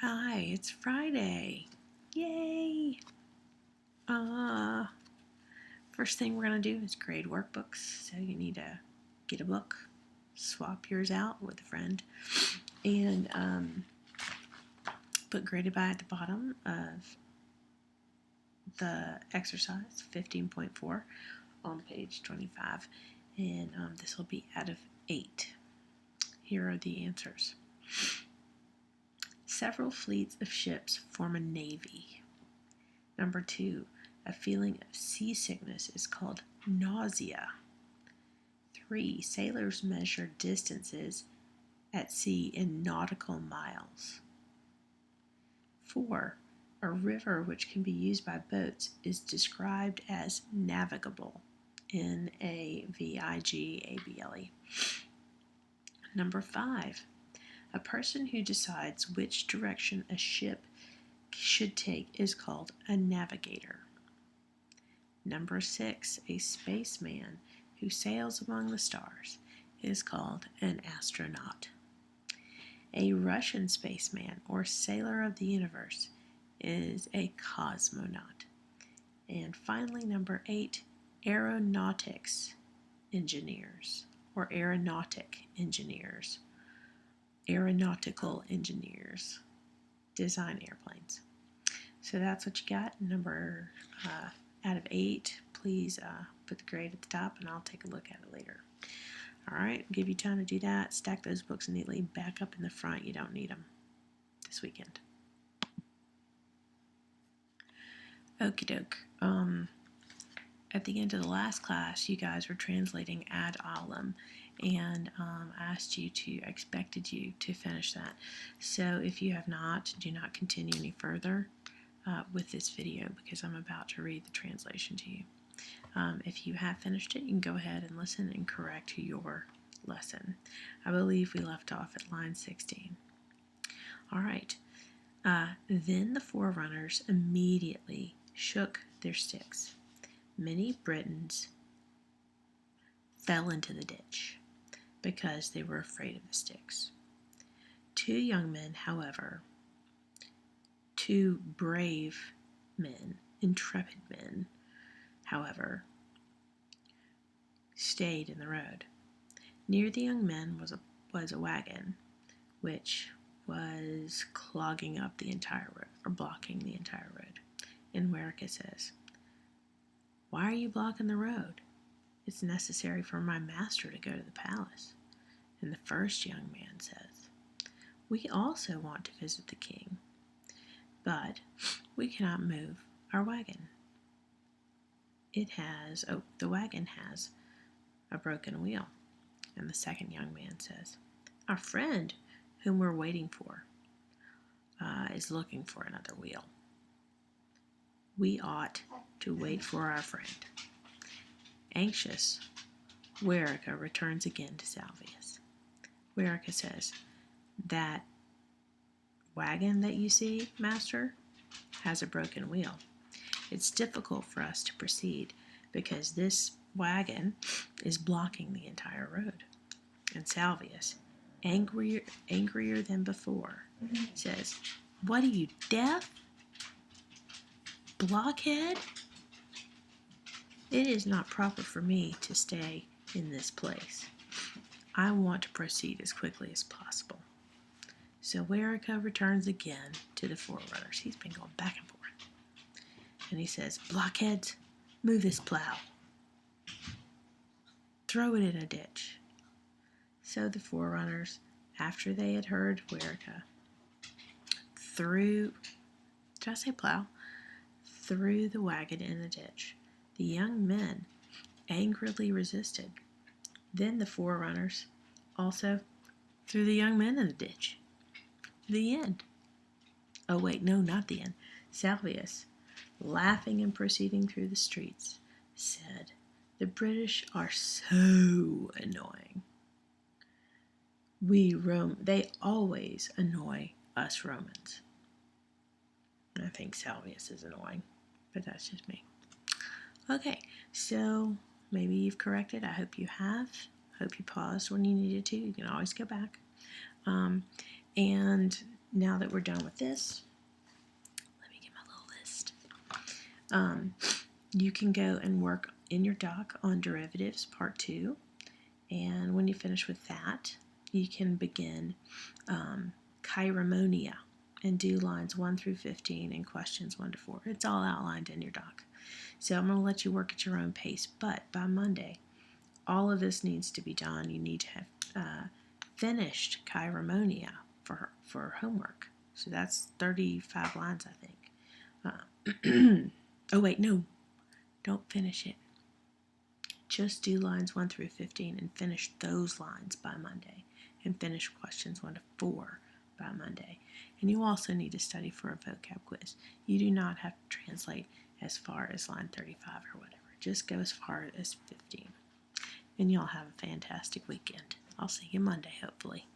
Hi, it's Friday. Yay! First thing we're gonna do is grade workbooks. So you need to get a book, swap yours out with a friend, and put graded by at the bottom of the exercise 15.4 on page 25, and this will be out of 8. Here are the answers. Several fleets of ships form a navy. Number 2, a feeling of seasickness is called nausea. 3, sailors measure distances at sea in nautical miles. 4, a river which can be used by boats is described as navigable. N-A-V-I-G-A-B-L-E. Number 5, a person who decides which direction a ship should take is called a navigator. Number 6, a spaceman who sails among the stars is called an astronaut. A Russian spaceman or sailor of the universe is a cosmonaut. And finally, number 8, aeronautics engineers or aeronautical engineers design airplanes. So that's what you got. Number out of 8. Please put the grade at the top and I'll take a look at it later. Alright, give you time to do that. Stack those books neatly back up in the front. You don't need them this weekend. Okie doke. At the end of the last class, you guys were translating Ad Alum, and I expected you to finish that. So if you have not, do not continue any further with this video because I'm about to read the translation to you. If you have finished it, you can go ahead and listen and correct your lesson. I believe we left off at line 16. All right. Then the forerunners immediately shook their sticks. Many Britons fell into the ditch because they were afraid of the sticks. 2 young men, however, 2 brave men, intrepid men, however, stayed in the road. Near the young men was a wagon, which was clogging up the entire road, or blocking the entire road. And Wericke says, "Why are you blocking the road? It's necessary for my master to go to the palace." And the first young man says, "We also want to visit the king, but we cannot move our wagon. The wagon has a broken wheel." And the second young man says, "Our friend, whom we're waiting for, is looking for another wheel. We ought to wait for our friend." Anxious, Wericke returns again to Salvius. Wericke says, "That wagon that you see, master, has a broken wheel. It's difficult for us to proceed because this wagon is blocking the entire road." And Salvius, angrier than before, says, "What are you, deaf? Blockhead? It is not proper for me to stay in this place. I want to proceed as quickly as possible." So Wericke returns again to the forerunners. He's been going back and forth. And he says, "Blockheads, move this plow. Throw it in a ditch." So the forerunners, after they had heard Wericke, threw the wagon in the ditch. The young men angrily resisted. Then the forerunners also threw the young men in the ditch. The end. Oh wait, no, not the end. Salvius, laughing and proceeding through the streets, said, "The British are so annoying. They always annoy us Romans." I think Salvius is annoying, but that's just me. Okay, so maybe you've corrected. I hope you have. Hope you paused when you needed to. You can always go back. And now that we're done with this, let me get my little list. You can go and work in your doc on derivatives part 2, and when you finish with that, you can begin chiromonia and do lines 1 through 15 and questions 1 to 4. It's all outlined in your doc. So I'm going to let you work at your own pace, but by Monday, all of this needs to be done. You need to have finished chiromonia for homework. So that's 35 lines, I think. Oh, wait, no. Don't finish it. Just do lines 1 through 15 and finish those lines by Monday. And finish questions 1 to 4 by Monday. And you also need to study for a vocab quiz. You do not have to translate as far as line 35 or whatever. Just go as far as 15. And y'all have a fantastic weekend. I'll see you Monday, hopefully.